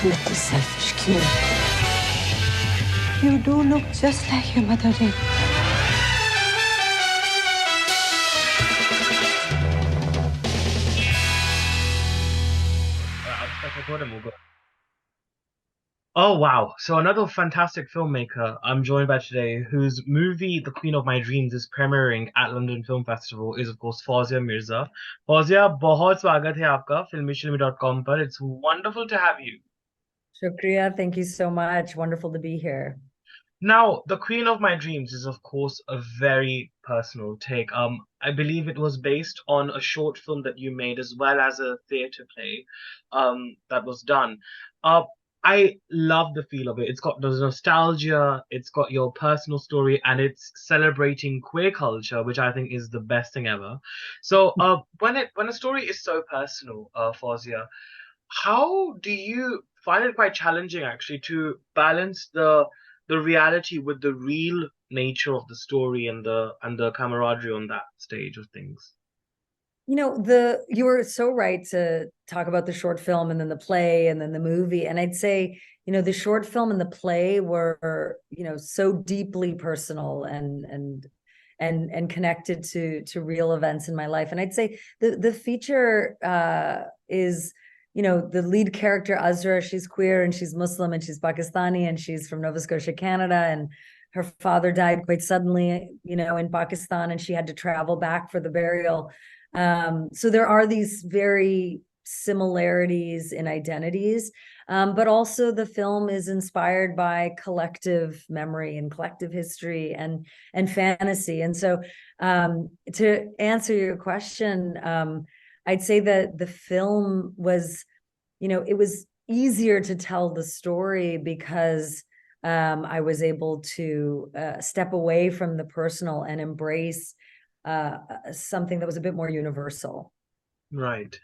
Little selfish kid. You do look just like your mother did. Oh wow. So another fantastic filmmaker I'm joined by today, whose movie The Queen of My Dreams is premiering at London Film Festival, is of course Fawzia Mirza. Fawzia, बहुत स्वागत है आपका filmishilmy.com पर. It's wonderful to have you. Shukriya, thank you so much. Wonderful to be here. Now, The Queen of My Dreams is of course a very personal take. I believe it was based on a short film that you made as well as a theatre play that was done. Uh, I love the feel of it. It's got the nostalgia, it's got your personal story, and it's celebrating queer culture, which I think is the best thing ever. So, when a story is so personal, Fawzia, how do you find it quite challenging actually to balance the reality with the real nature of the story and the camaraderie on that stage of things? You were so right to talk about the short film and then the play and then the movie. And I'd say, the short film and the play were, so deeply personal and connected to real events in my life. And I'd say the feature is, the lead character Azra, she's queer and she's Muslim and she's Pakistani and she's from Nova Scotia, Canada, and her father died quite suddenly, in Pakistan, and she had to travel back for the burial. So there are these very similarities in identities, but also the film is inspired by collective memory and collective history and fantasy. And so to answer your question, I'd say that the film was, it was easier to tell the story because I was able to step away from the personal and embrace something that was a bit more universal. Right.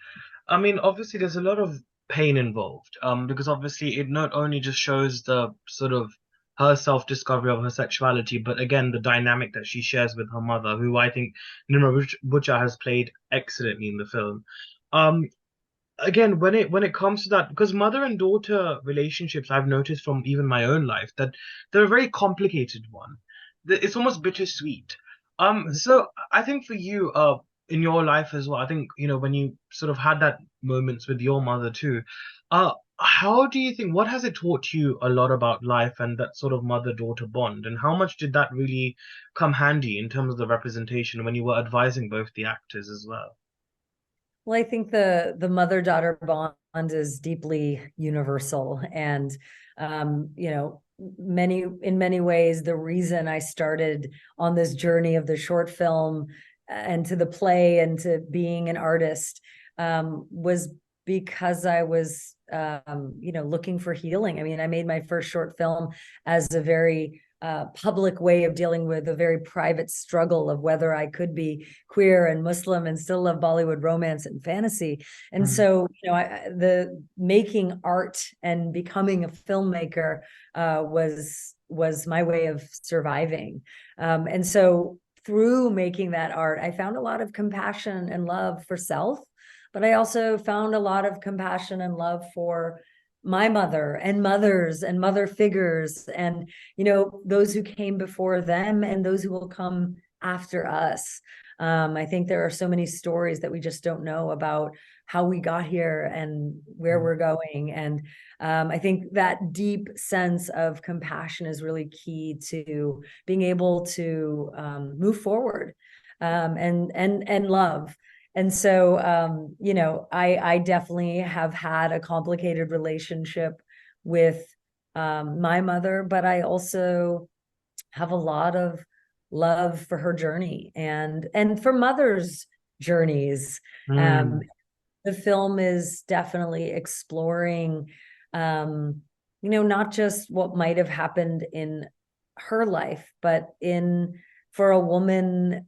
I mean, obviously, there's a lot of pain involved, because obviously it not only just shows the sort of her self-discovery of her sexuality, but again, the dynamic that she shares with her mother, who I think Bucha has played excellently in the film. Um, Again, when it comes to that, because mother and daughter relationships, I've noticed from even my own life that they're a very complicated one. It's almost bittersweet. So I think for you, in your life as well, I think, when you sort of had that moments with your mother too, how do you think, what has it taught you a lot about life and that sort of mother-daughter bond, and how much did that really come handy in terms of the representation when you were advising both the actors as well? Well, I think the mother-daughter bond is deeply universal, and in many ways, the reason I started on this journey of the short film and to the play and to being an artist was because I was looking for healing. I mean, I made my first short film as a very public way of dealing with a very private struggle of whether I could be queer and Muslim and still love Bollywood romance and fantasy. And so, the making art and becoming a filmmaker was my way of surviving. And so through making that art, I found a lot of compassion and love for self, but I also found a lot of compassion and love for my mother and mothers and mother figures and those who came before them and those who will come after us. I think there are so many stories that we just don't know about how we got here and where we're going. And I think that deep sense of compassion is really key to being able to move forward and love. And so, I definitely have had a complicated relationship with my mother, but I also have a lot of love for her journey and for mothers' journeys. Um, Mm, the film is definitely exploring, not just what might have happened in her life, but for a woman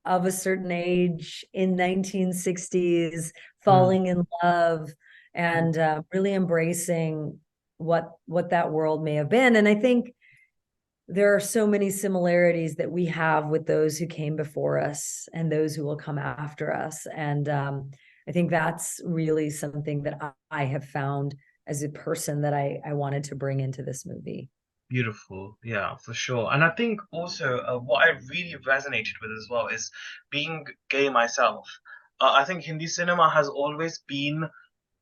of a certain age in 1960s, mm. falling in love and really embracing what that world may have been. And I think there are so many similarities that we have with those who came before us and those who will come after us. And I think that's really something that I have found as a person that I wanted to bring into this movie. Beautiful, yeah, for sure. And I think also what I really resonated with as well is being gay myself. I think Hindi cinema has always been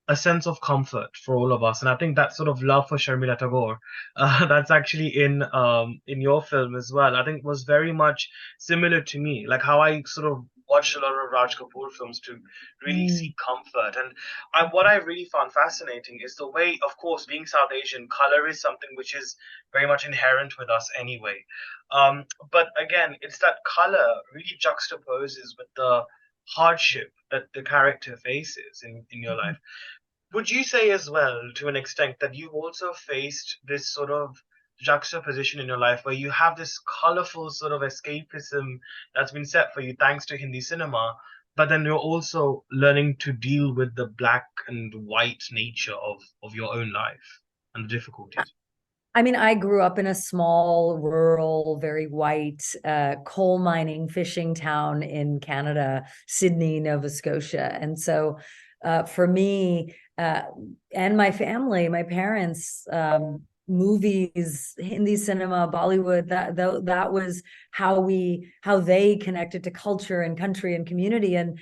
a sense of comfort for all of us, and I think that sort of love for Sharmila Tagore, that's actually in your film as well. I think was very much similar to me, like how I sort of watched a lot of Raj Kapoor films to really Mm. seek comfort. And what I really found fascinating is the way, of course, being South Asian, color is something which is very much inherent with us anyway. But again, it's that color really juxtaposes with the hardship that the character faces in your life. Would you say as well, to an extent, that you've also faced this sort of juxtaposition in your life where you have this colorful sort of escapism that's been set for you thanks to Hindi cinema, but then you're also learning to deal with the black and white nature of your own life and the difficulties? I mean, I grew up in a small, rural, very white coal mining, fishing town in Canada, Sydney, Nova Scotia. And so for me and my family, my parents, movies, Hindi cinema, Bollywood, that was how they connected to culture and country and community, and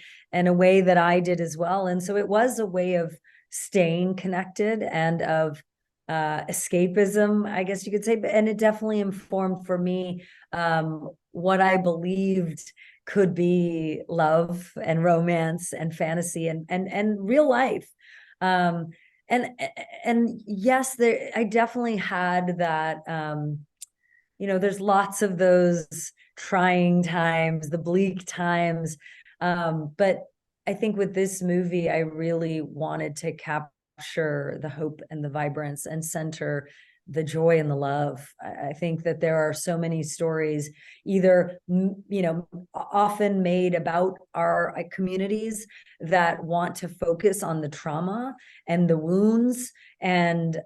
a way that I did as well. And so it was a way of staying connected and of escapism, I guess you could say. And it definitely informed for me what I believed could be love and romance and fantasy and real life. And and yes, there I definitely had that. There's lots of those trying times, the bleak times, but I think with this movie, I really wanted to capture the hope and the vibrance and center the joy and the love. I think that there are so many stories, either often made about our communities, that want to focus on the trauma and the wounds and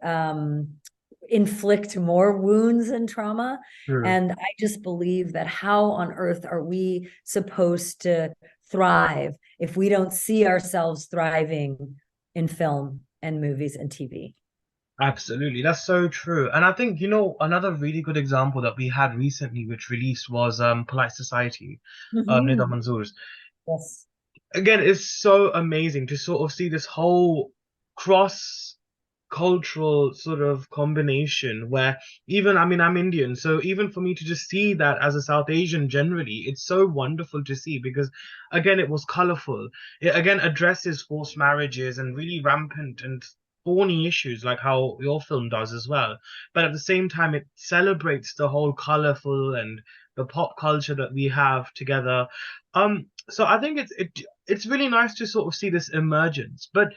inflict more wounds and trauma. Sure. And I just believe that how on earth are we supposed to thrive if we don't see ourselves thriving in film and movies and TV? Absolutely, that's so true. And I think, another really good example that we had recently, which released, was Polite Society, Nida Mhm. Manzoor's. Yes. Again, it's so amazing to sort of see this whole cross cultural sort of combination where even, I mean, I'm Indian, so even for me to just see that as a South Asian generally, it's so wonderful to see because again, it was colorful. It again addresses forced marriages and really rampant and thorny issues like how your film does as well. But at the same time, it celebrates the whole colorful and the pop culture that we have together. So I think it's really nice to sort of see this emergence. But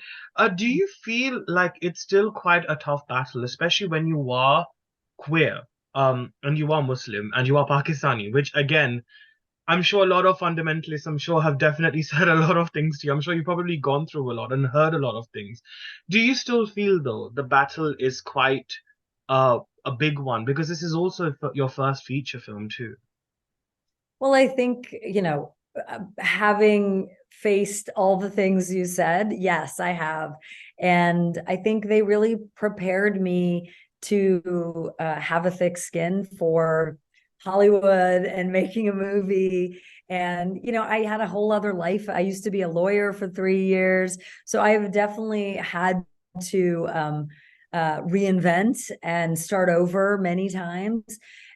do you feel like it's still quite a tough battle, especially when you are queer, and you are Muslim and you are Pakistani, which again, I'm sure a lot of fundamentalists, I'm sure, have definitely said a lot of things to you. I'm sure you've probably gone through a lot and heard a lot of things. Do you still feel, though, the battle is quite a big one? Because this is also your first feature film, too. Well, I think, having faced all the things you said, yes, I have. And I think they really prepared me to have a thick skin for Hollywood and making a movie. And, I had a whole other life. I used to be a lawyer for 3 years. So I've definitely had to reinvent and start over many times.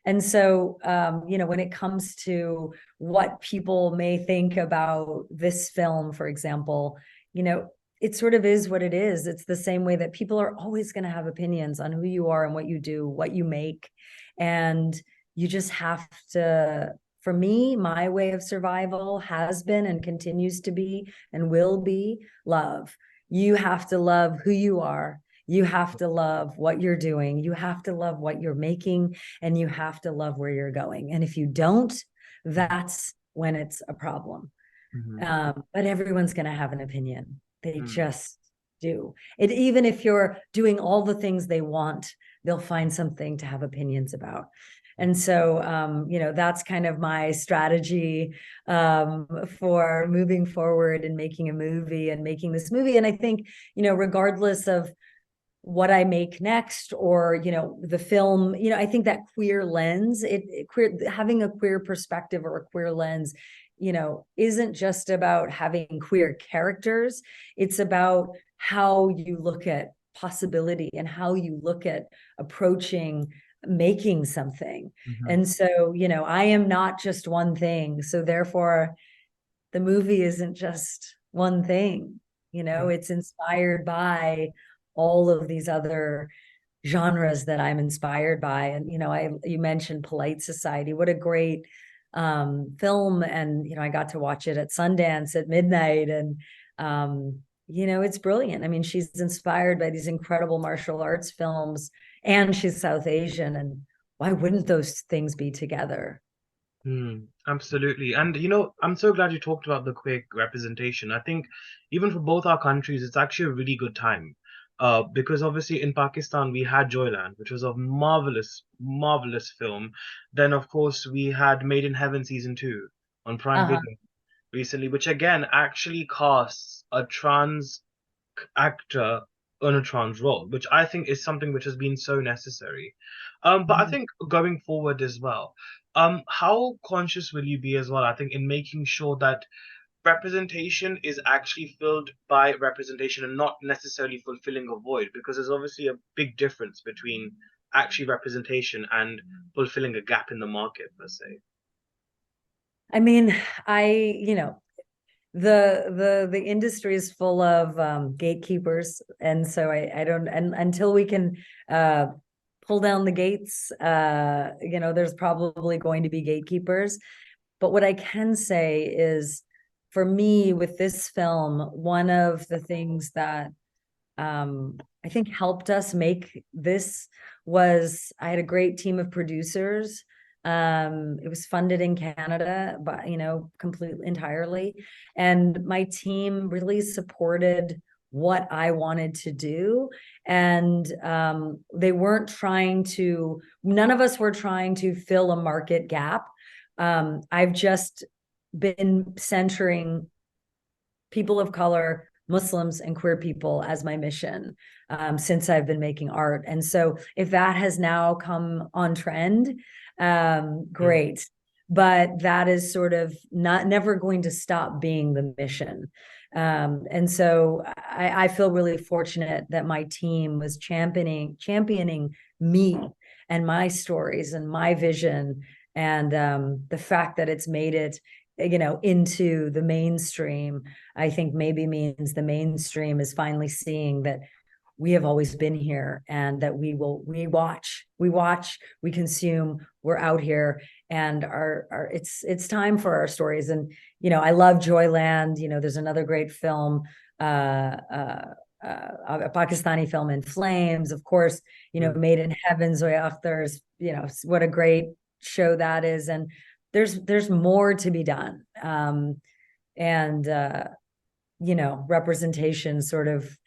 And so, when it comes to what people may think about this film, for example, it sort of is what it is. It's the same way that people are always going to have opinions on who you are and what you do, what you make. And you just have to, for me, my way of survival has been and continues to be and will be love. You have to love who you are. You have to love what you're doing. You have to love what you're making, and you have to love where you're going. And if you don't, that's when it's a problem. Mm-hmm. But everyone's going to have an opinion. They Mm. just do. Even if you're doing all the things they want, they'll find something to have opinions about. And so, that's kind of my strategy for moving forward and making a movie and making this movie. And I think, regardless of what I make next, or, you know, the film, you know, I think that queer lens, having a queer perspective or a queer lens, you know, isn't just about having queer characters. It's about how you look at possibility and how you look at approaching making something. And so, you know, I am not just one thing. So therefore, the movie isn't just one thing, you know, it's inspired by all of these other genres that I'm inspired by. And, you know, you mentioned Polite Society. What a great film. And, you know, I got to watch it at Sundance at midnight. And, you know, it's brilliant. I mean, she's inspired by these incredible martial arts films, and she's South Asian. And why wouldn't those things be together? Absolutely. And you know, I'm so glad you talked about the queer representation. I think even for both our countries, it's actually a really good time. Because obviously in Pakistan we had Joyland, which was a marvelous, marvelous film. Then of course we had Made in Heaven season 2 on Prime Uh-huh. Video recently, which again actually casts a trans actor in a trans role, which I think is something which has been so necessary. But I think going forward as well, how conscious will you be as well, I think, in making sure that representation is actually filled by representation and not necessarily fulfilling a void? Because there's obviously a big difference between actually representation and fulfilling a gap in the market, per se. I mean, you know, the industry is full of gatekeepers, and so I don't, and until we can pull down the gates, you know, there's probably going to be gatekeepers. But what I can say is, for me, with this film, one of the things that I think helped us make this was I had a great team of producers. It was funded in Canada, but, you know, completely entirely. And my team really supported what I wanted to do. And they weren't trying to, none of us were trying to fill a market gap. I've just been centering people of color, Muslims, and queer people as my mission since I've been making art. And so if that has now come on trend, great. But that is sort of never going to stop being the mission. And so I feel really fortunate that my team was championing me and my stories and my vision, and the fact that it's made it, you know, into the mainstream, I think maybe means the mainstream is finally seeing that we have always been here, and that we watch, we consume, we're out here, and it's time for our stories. And, you know, I love Joyland. You know, there's another great film, a Pakistani film, In Flames, of course, you know, Made in Heaven, Zoya Akhtar's, you know, what a great show that is. And there's more to be done. And you know, representation sort of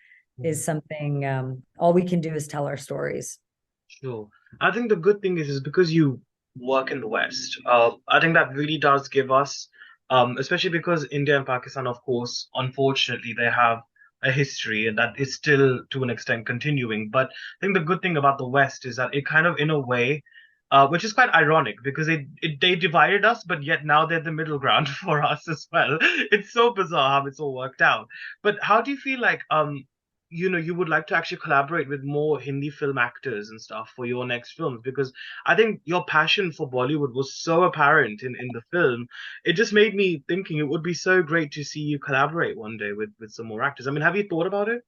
is something, all we can do is tell our stories. Sure. I think the good thing is because you work in the West, I think that really does give us, especially because India and Pakistan, of course, unfortunately, they have a history and that is still to an extent continuing. But I think the good thing about the West is that it kind of, in a way, which is quite ironic because they divided us, but yet now they're the middle ground for us as well. It's so bizarre how it's all worked out. But how do you feel like you know, you would like to actually collaborate with more Hindi film actors and stuff for your next films? Because I think your passion for Bollywood was so apparent in the film. It just made me thinking it would be so great to see you collaborate one day with some more actors. I mean, have you thought about it?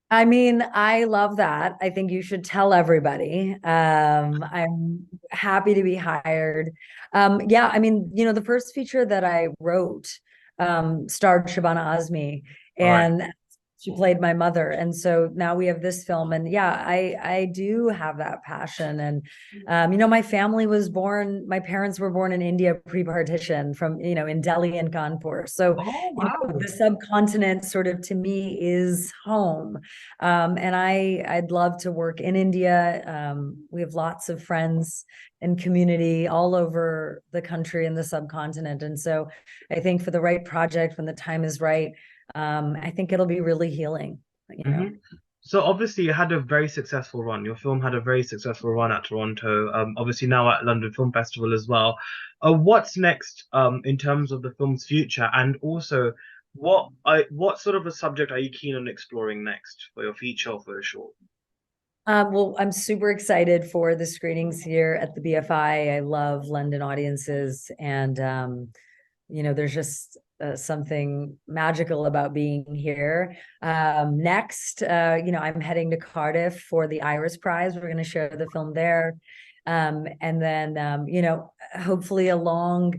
I mean, I love that. I think you should tell everybody. I'm happy to be hired. Yeah, I mean, you know, the first feature that I wrote starred Shabana Azmi, All right. and she played my mother. And so now we have this film. And yeah, I do have that passion. And you know, my parents were born in India pre-partition, from, you know, in Delhi and Kanpur. So, Oh, you know, wow. the subcontinent sort of to me is home. And I'd love to work in India. We have lots of friends and community all over the country and the subcontinent. And so I think for the right project, when the time is right, I think it'll be really healing, you know. So obviously you had a very successful run. Your film had a very successful run at Toronto. Obviously now at London Film Festival as well. What's next in terms of the film's future, and also what sort of a subject are you keen on exploring next for your feature or for your short? Well, I'm super excited for the screenings here at the BFI. I love London audiences, and there's just something magical about being here. Next, I'm heading to Cardiff for the Iris Prize. We're going to show the film there. And then, hopefully a long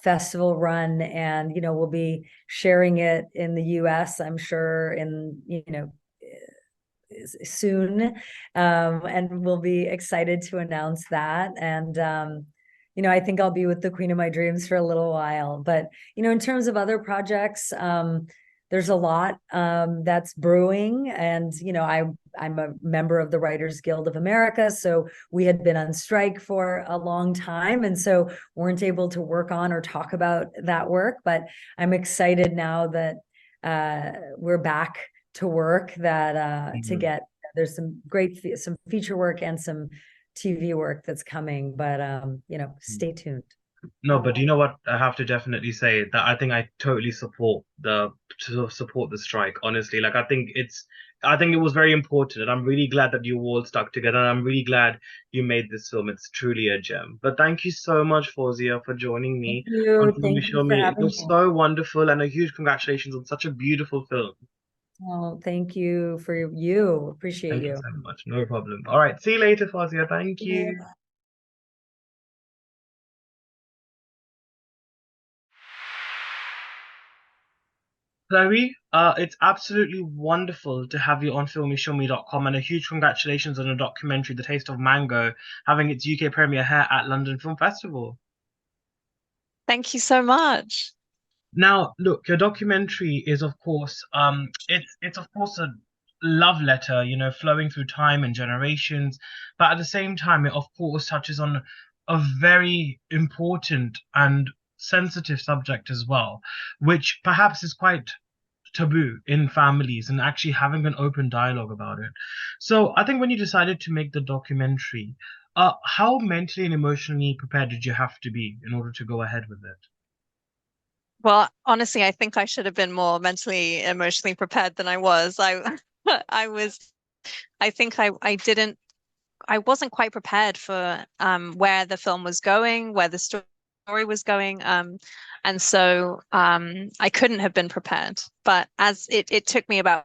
festival run, and, we'll be sharing it in the US, I'm sure, soon. And we'll be excited to announce that. And, I think I'll be with the Queen of My Dreams for a little while. But, in terms of other projects, there's a lot that's brewing. And, I'm a member of the Writers Guild of America. So we had been on strike for a long time, and so weren't able to work on or talk about that work. But I'm excited now that we're back to work, that to Mhm. get, there's some feature work and some TV work that's coming, but stay tuned. No, but you know what? I have to definitely say that I think I totally support the strike. Honestly, like I think it was very important, and I'm really glad that you all stuck together. And I'm really glad you made this film. It's truly a gem. But thank you so much, Fawzia, for joining me on Film Thank you Show for Me. It having was me. so wonderful, and a huge congratulations on such a beautiful film. Oh, thank you for you. Appreciate Thank you you. so much. No problem. All right, see you later, Fawzia. Thank you. Yeah. Chloe, it's absolutely wonderful to have you on filmyshow.me.com, and a huge congratulations on a documentary, The Taste of Mango, having its UK premiere here at London Film Festival. Thank you so much. Now, look, your documentary is, of course, it's of course a love letter, flowing through time and generations, but at the same time, it of course touches on a very important and sensitive subject as well, which perhaps is quite taboo in families, and actually having an open dialogue about it. So I think when you decided to make the documentary, how mentally and emotionally prepared did you have to be in order to go ahead with it? Well, honestly, I think I should have been more mentally, emotionally prepared than I was. I was, I think I wasn't quite prepared for where the film was going, where the story was going. And so I couldn't have been prepared. But as it took me about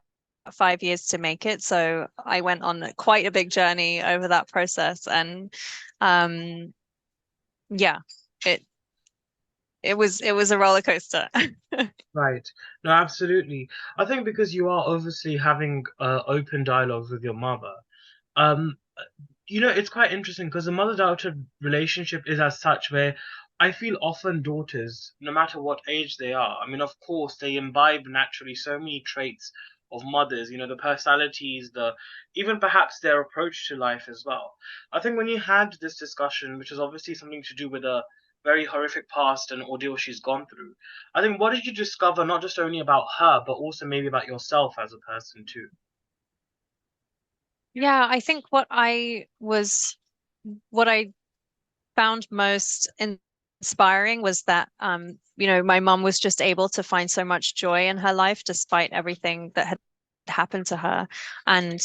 5 years to make it, so I went on quite a big journey over that process. And um, yeah, it it was a roller coaster. Right. No, absolutely. I think because you are obviously having open dialogues with your mother, um, it's quite interesting because the mother-daughter relationship is as such where I feel often daughters, no matter what age they are, I mean, of course, they imbibe naturally so many traits of mothers, the personalities, even perhaps their approach to life as well. I think when you had this discussion, which is obviously something to do with a very horrific past and ordeal she's gone through, I think what did you discover not just only about her, but also maybe about yourself as a person too? Yeah, I think what I found most inspiring was that my mum was just able to find so much joy in her life despite everything that had happened to her. And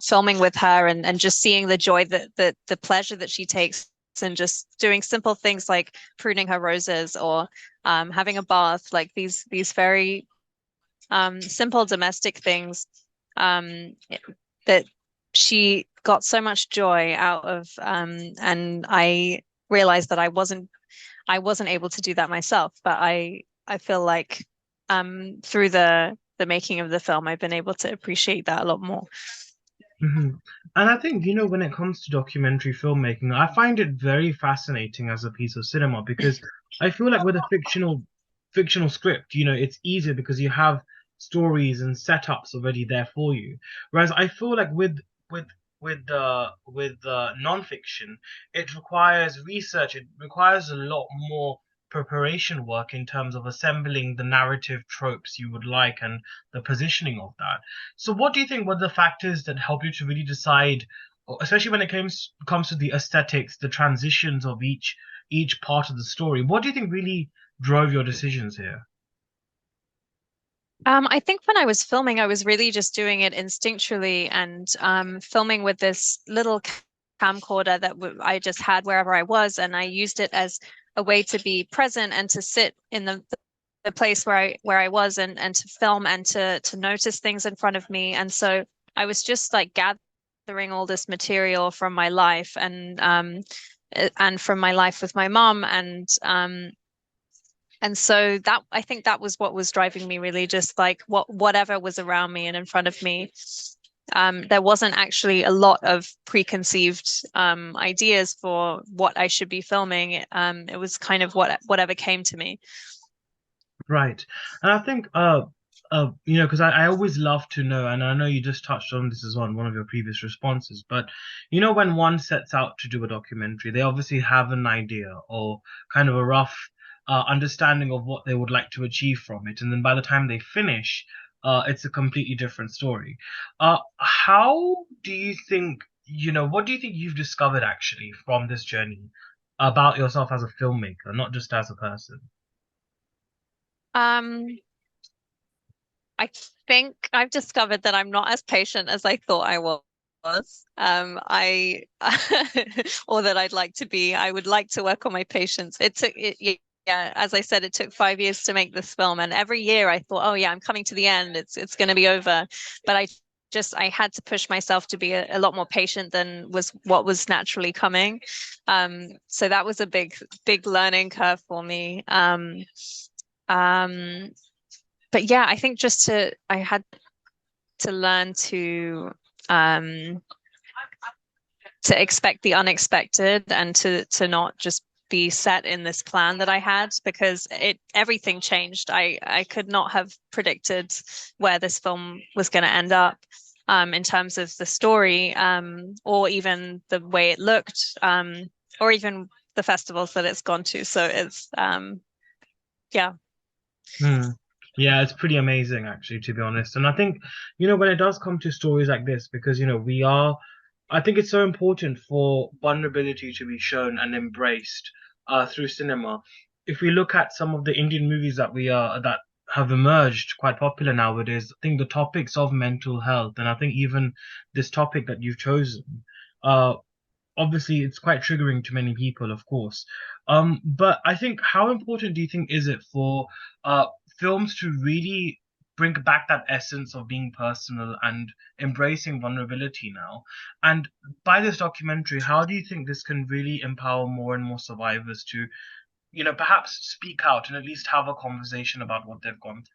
filming with her and just seeing the joy that the pleasure that she takes and just doing simple things like pruning her roses or having a bath, like these very simple domestic things that she got so much joy out of, and I realized that I wasn't able to do that myself, but I feel like through the making of the film I've been able to appreciate that a lot more. hmm And I think, when it comes to documentary filmmaking, I find it very fascinating as a piece of cinema because I feel like with a fictional script, it's easier because you have stories and setups already there for you. Whereas I feel like with with non-fiction, it requires research, it requires a lot more preparation work in terms of assembling the narrative tropes you would like and the positioning of that. So what do you think were the factors that help you to really decide, especially when it comes to the aesthetics, the transitions of each part of the story? What do you think really drove your decisions here? I think when I was filming, I was really just doing it instinctually and filming with this little camcorder that I just had wherever I was, and I used it as a way to be present and to sit in the place where I was and to film and to notice things in front of me. And so I was just like gathering all this material from my life and from my life with my mom and so that I think that was what was driving me really, just like whatever was around me and in front of me. There wasn't actually a lot of preconceived ideas for what I should be filming. It was kind of whatever came to me. Right. And I think, because I always love to know, and I know you just touched on this as well in one of your previous responses, but when one sets out to do a documentary, they obviously have an idea or kind of a rough understanding of what they would like to achieve from it. And then by the time they finish, it's a completely different story. How do you think, what do you think you've discovered actually from this journey about yourself as a filmmaker, not just as a person? Um, I think I've discovered that I'm not as patient as I thought I was. I or that I'd like to be. I would like to work on my patience. Yeah, as I said, it took 5 years to make this film, and every year I thought, oh yeah, I'm coming to the end. It's going to be over. But I had to push myself to be a lot more patient than was what was naturally coming. So that was a big learning curve for me. But yeah, I think I had to learn to expect the unexpected and to not just be set in this plan that I had, because everything changed. I could not have predicted where this film was going to end up in terms of the story, or even the way it looked, or even the festivals that it's gone to. So it's yeah. Hmm. Yeah, it's pretty amazing actually, to be honest. And I think, when it does come to stories like this, because, I think it's so important for vulnerability to be shown and embraced through cinema. If we look at some of the Indian movies that have emerged quite popular nowadays, I think the topics of mental health, and I think even this topic that you've chosen, uh, obviously it's quite triggering to many people, of course. But I think, how important do you think is it for uh, films to really bring back that essence of being personal and embracing vulnerability now? And by this documentary, how do you think this can really empower more and more survivors to, perhaps speak out and at least have a conversation about what they've gone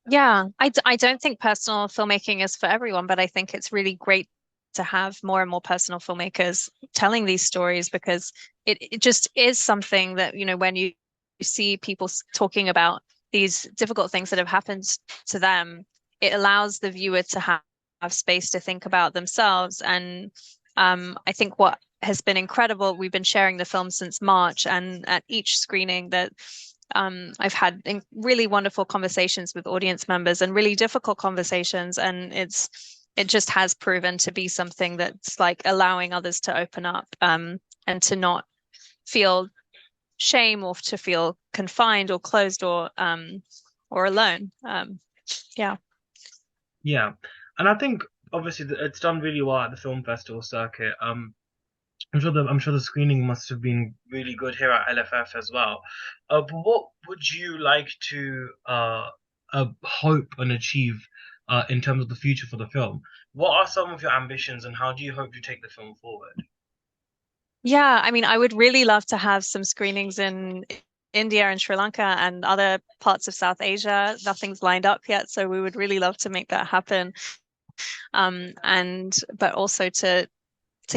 Yeah, I don't think personal filmmaking is for everyone, but I think it's really great to have more and more personal filmmakers telling these stories, because it just is something that, when you see people talking about these difficult things that have happened to them, it allows the viewer to have space to think about themselves. And I think what has been incredible, we've been sharing the film since March, and at each screening that I've had really wonderful conversations with audience members and really difficult conversations, and it just has proven to be something that's like allowing others to open up, and to not feel shame or to feel confined or closed or alone. Yeah. Yeah, and I think obviously it's done really well at the film festival circuit. I'm sure the screening must have been really good here at LFF as well. But what would you like to hope and achieve in terms of the future for the film? What are some of your ambitions, and how do you hope to take the film forward? Yeah, I mean, I would really love to have some screenings in India and Sri Lanka and other parts of South Asia. Nothing's lined up yet, so we would really love to make that happen. And but also to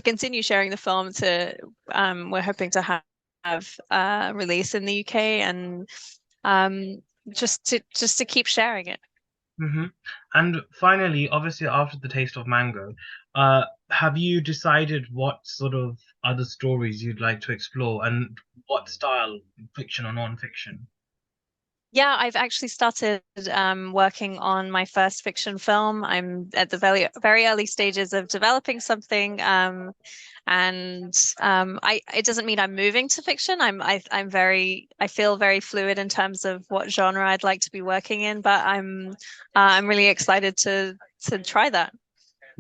continue sharing the film. We're hoping to have a release in the UK, and just to keep sharing it. Hmm. And finally, obviously, after the taste of mango, have you decided what sort of other stories you'd like to explore and what style, fiction or non-fiction? Yeah, I've actually started working on my first fiction film. I'm at the very early stages of developing something. And I it doesn't mean I'm moving to fiction. I feel very fluid in terms of what genre I'd like to be working in, but I'm really excited to try that.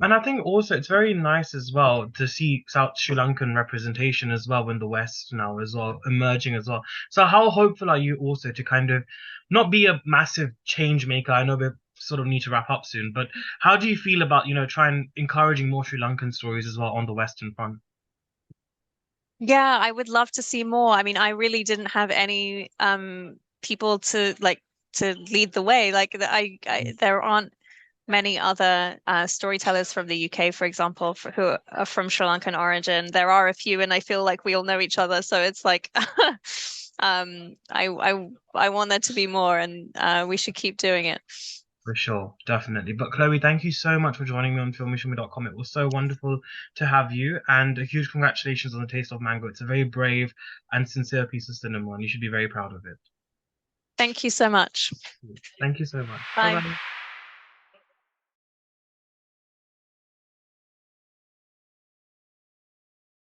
And I think also it's very nice as well to see South Sri Lankan representation as well in the West now as well, emerging as well. So how hopeful are you also to kind of not be a massive change maker? I know we sort of need to wrap up soon, but how do you feel about, trying encouraging more Sri Lankan stories as well on the Western front? Yeah, I would love to see more. I mean, I really didn't have any people to lead the way. There aren't many other storytellers from the UK, for example, who are from Sri Lankan origin. There are a few, and I feel like we all know each other. So it's like, I want there to be more, and we should keep doing it. For sure, definitely. But Chloe, thank you so much for joining me on filmishimi.com. It was so wonderful to have you, and a huge congratulations on The Taste of Mango. It's a very brave and sincere piece of cinema, and you should be very proud of it. Thank you so much. Thank you so much. Bye. Bye-bye.